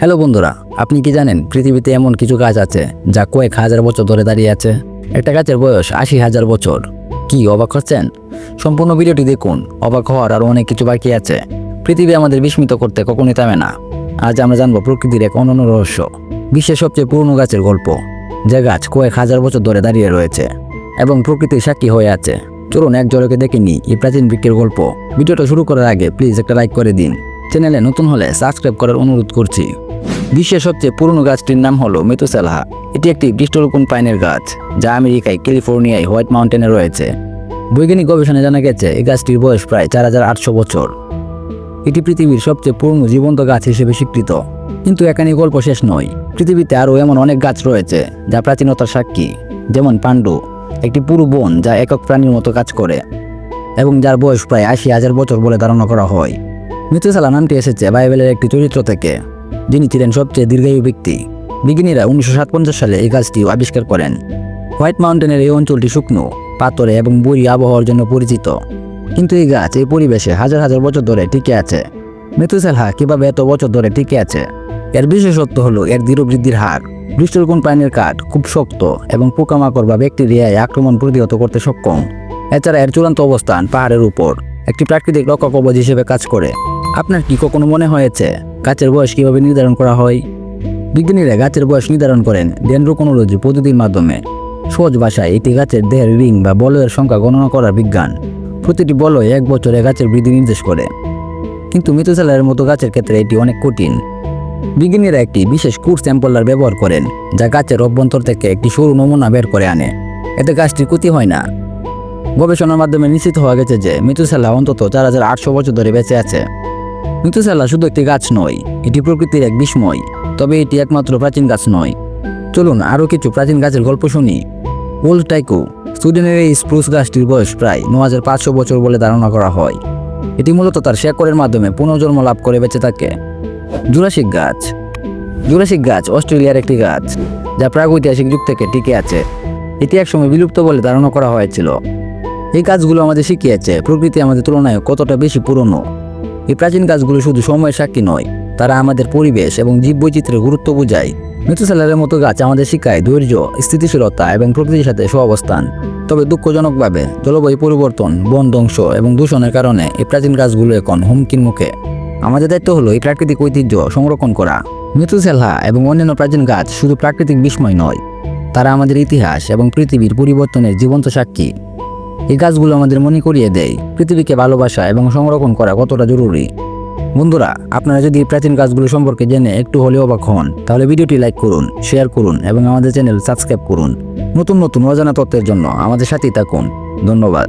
Hello বন্ধুরা, আপনি কি জানেন পৃথিবীতে এমন কিছু গাছ আছে যা কয়েক হাজার বছর ধরে দাঁড়িয়ে আছে? একটা গাছের বয়স ৮০,০০০ বছর। কি অবাক হচ্ছেন? সম্পূর্ণ ভিডিওটি দেখুন, অবাক হওয়ার আরও অনেক কিছু বাকি আছে। পৃথিবী আমাদের বিস্মিত করতে কখনোই থামে না। আজ আমরা জানবো প্রকৃতির এক অনন্য রহস্য, বিশ্বের সবচেয়ে পুরনো গাছের গল্প, যে গাছ কয়েক হাজার বছর ধরে দাঁড়িয়ে রয়েছে এবং প্রকৃতির সাক্ষী হয়ে আছে। চলুন এক ঝলকে দেখে নিই এই প্রাচীন বৃক্ষের গল্প। ভিডিওটা শুরু করার আগে প্লিজ একটা লাইক করে দিন। চ্যানেলে নতুন হলে সাবস্ক্রাইব করার অনুরোধ করছি। বিশ্বের সবচেয়ে পুরনো গাছটির নাম হলো মেতুসেলাহ। এটি একটি বৃক্ষরোপণ পাইনের গাছ যা আমেরিকায় ক্যালিফোর্নিয়ায় হোয়াইট মাউন্টেনে রয়েছে। বৈজ্ঞানিক গবেষণায় জানা গেছে এই গাছটির বয়স প্রায় ৪,৮০০ বছর। এটি পৃথিবীর সবচেয়ে পুরনো জীবন্ত গাছ হিসেবে স্বীকৃত। কিন্তু এখানে গল্প শেষ নয়। পৃথিবীতে আরও এমন অনেক গাছ রয়েছে যা প্রাচীনতার সাক্ষী, যেমন পাণ্ডু, একটি পুরো বন যা একক প্রাণীর মতো কাজ করে এবং যার বয়স প্রায় ৮০,০০০ বছর বলে ধারণা করা হয়। মেতুসেলাহ নামটি এসেছে বাইবেলের একটি চরিত্র থেকে, যিনি ছিলেন সবচেয়ে দীর্ঘায়ু ব্যক্তি। বিজ্ঞানীরা ১৯৫৭ সালে এই গাছটি আবিষ্কার করেন। হোয়াইট মাউন্টেনের এই অঞ্চলটি শুকনো, পাথরে এবং বৈরী আবহাওয়ার জন্য পরিচিত, কিন্তু এই গাছ এই পরিবেশে হাজার হাজার বছর ধরে টিকে আছে। মেতুসেলাহ কিভাবে এত বছর ধরে টিকে আছে? এর বিশেষত্ব হলো এর দৃঢ় বৃদ্ধির হার। বৃক্ষরোপণ পাইনের কাঠ খুব শক্ত এবং পোকামাকড় বা ব্যাকটেরিয়ায় আক্রমণ প্রতিহত করতে সক্ষম। এছাড়া এর চূড়ান্ত অবস্থান পাহাড়ের উপর একটি প্রাকৃতিক রক্ষা কবচ হিসেবে কাজ করে। আপনার কি কখনো মনে হয়েছে গাছের বয়স কিভাবে নির্ধারণ করা হয়? বিজ্ঞানীরা গাছের বয়স নির্ধারণ করেন ডেন্ড্রোক্রোনোলজি পদ্ধতির মাধ্যমে। সহজ ভাষায় এটি গাছের দেহের রিং বা বলয়ের সংখ্যা গণনা করার বিজ্ঞান। প্রতিটি বলয় ১ বছরে গাছের বৃদ্ধি নির্দেশ করে। কিন্তু মেতুসেলাহের মতো গাছের ক্ষেত্রে এটি অনেক কঠিন। বিজ্ঞানীরা একটি বিশেষ কোর স্যাম্পলার ব্যবহার করেন যা গাছের অভ্যন্তর থেকে একটি সরু নমুনা বের করে আনে। এতে গাছটির ক্ষতি হয় না। গবেষণার মাধ্যমে নিশ্চিত হওয়া গেছে যে মেতুসেলাহ অন্তত ৪,৮০০ বছর ধরে বেঁচে আছে। মেতুসেলাহ শুধু একটি গাছ নয়, এটি প্রকৃতির এক বিস্ময়। তবে এটি একমাত্র প্রাচীন গাছ নয়। চলুন আরও কিছু প্রাচীন গাছের গল্প শুনি। ওল্ড টাইকো, সুইডেনের এই স্প্রুস গাছটির বয়স প্রায় ৯,৫০০ বছর বলে ধারণা করা হয়। এটি মূলত তার শেকড়ের মাধ্যমে পুনর্জন্ম লাভ করে বেঁচে থাকে। জুরাসিক গাছ, জুরাসিক গাছ অস্ট্রেলিয়ার একটি গাছ যা প্রাগৈতিহাসিক যুগ থেকে টিকে আছে। এটি একসময় বিলুপ্ত বলে ধারণা করা হয়েছিল। এই গাছগুলো আমাদের শিখিয়েছে প্রকৃতি আমাদের তুলনায় কতটা বেশি পুরনো। এই প্রাচীন গাছগুলো শুধু সময়ের সাক্ষী নয়, তারা আমাদের পরিবেশ এবং জীববৈচিত্র্যের গুরুত্ব বোঝায়। মেতুসেলাহের মতো গাছ আমাদের শিখায় ধৈর্য, স্থিতিশীলতা এবং প্রকৃতির সাথে সহাবস্থান। তবে দুঃখজনকভাবে জলবায়ু পরিবর্তন, বন ধ্বংস এবং দূষণের কারণে এই প্রাচীন গাছগুলো এখন হুমকির মুখে। আমাদের দায়িত্ব হলো এই প্রাকৃতিক ঐতিহ্য সংরক্ষণ করা। মেতুসেলাহ এবং অন্যান্য প্রাচীন গাছ শুধু প্রাকৃতিক বিস্ময় নয়, তারা আমাদের ইতিহাস এবং পৃথিবীর পরিবর্তনের জীবন্ত সাক্ষী। এই গাছগুলো আমাদের মনে করিয়ে দেয় পৃথিবীকে ভালোবাসা এবং সংরক্ষণ করা কতটা জরুরি। বন্ধুরা, আপনারা যদি প্রাচীন গাছগুলো সম্পর্কে জেনে একটু হলেও অবাক হন, তাহলে ভিডিওটি লাইক করুন, শেয়ার করুন এবং আমাদের চ্যানেল সাবস্ক্রাইব করুন। নতুন নতুন অজানা তথ্যের জন্য আমাদের সাথেই থাকুন। ধন্যবাদ।